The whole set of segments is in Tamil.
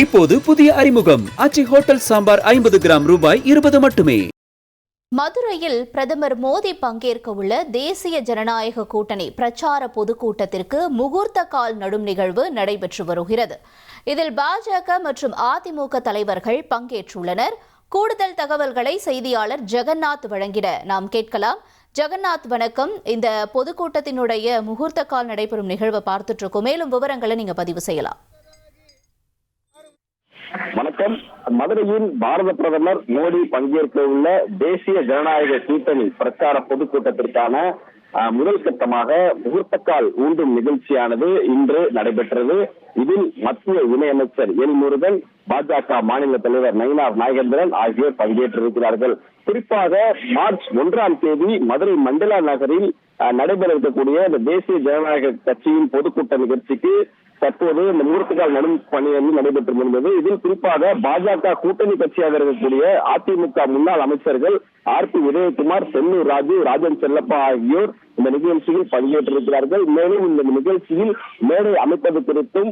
இப்போது புதிய அறிமுகம் ஆச்சி ஹோட்டல் சாம்பார் 50 கிராம் ரூபாய் 20 மட்டுமே. மதுரையில் பிரதமர் மோடி பங்கேற்க உள்ள தேசிய ஜனநாயக கூட்டணி பிரச்சார பொதுக்கூட்டத்திற்கு முகூர்த்த கால் நடும் நிகழ்வு நடைபெற்று வருகிறது. இதில் பாஜக மற்றும் அதிமுக தலைவர்கள் பங்கேற்றுள்ளனர். கூடுதல் தகவல்களை செய்தியாளர் ஜெகநாத் வழங்கிட நாம் கேட்கலாம். ஜெகநாத், வணக்கம். இந்த பொதுக்கூட்டத்தினுடைய முகூர்த்த கால் நடைபெறும் நிகழ்வை பார்த்துட்டு இருக்கோம். மேலும் விவரங்களை நீங்க பதிவு செய்யலாம். வணக்கம். மதுரையில் பாரத பிரதமர் மோடி பங்கேற்க உள்ள தேசிய ஜனநாயக கூட்டணி பிரச்சார பொதுக்கூட்டத்திற்கான முதல் கட்டமாக முகூர்த்தக்கால் ஊண்டும் நிகழ்ச்சியானது இன்று நடைபெற்றது. இதில் மத்திய இணையமைச்சர் எல் முருகன், பாஜக மாநில தலைவர் நயினார் நாகேந்திரன் ஆகியோர் பங்கேற்றிருக்கிறார்கள். குறிப்பாக மார்ச் 1ஆம் தேதி மதுரை மண்டல நகரில் நடைபெற இருக்கக்கூடிய இந்த தேசிய ஜனநாயக கட்சியின் பொதுக்கூட்ட நிகழ்ச்சிக்கு தற்போது இந்த முகூர்த்தக்கால் நடும் பணி நடைபெற்று வருகிறது. இதில் குறிப்பாக பாஜக கூட்டணி கட்சியாக இருக்கக்கூடிய அதிமுக முன்னாள் அமைச்சர்கள் ஆர்.பி. உதயகுமார், செல்லூர் ராஜு, ராஜன் செல்லப்பா ஆகியோர் இந்த நிகழ்ச்சியில் பங்கேற்றிருக்கிறார்கள். மேலும் இந்த நிகழ்ச்சியில் மேடை அமைப்பது குறித்தும்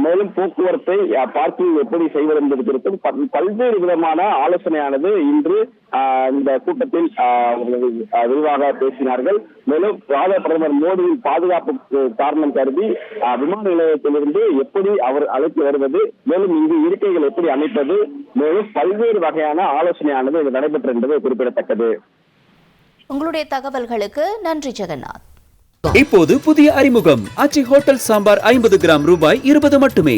மேலும் போக்குவரத்தை பார்க்கிங் எப்படி செய்வது என்பது குறித்தும் பல்வேறு விதமான ஆலோசனையானது இன்று இந்த கூட்டத்தில் விரிவாக பேசினார்கள். மேலும் பாரத பிரதமர் மோடியின் பாதுகாப்பு காரணம் கருதி விமான நிலையத்திலிருந்து எப்படி அவர் அழைத்து வருவது, மேலும் இங்கு இருக்கைகள் எப்படி அமைப்பது, மேலும் பல்வேறு வகையான ஆலோசனையானது இது நடைபெற்றது என்பது குறிப்பிடத்தக்கது. உங்களுடைய தகவல்களுக்கு நன்றி ஜெகநாத். இப்போது புதிய அறிமுகம் ஆச்சி ஹோட்டல் சாம்பார் 50 கிராம் ரூபாய் 20 மட்டுமே.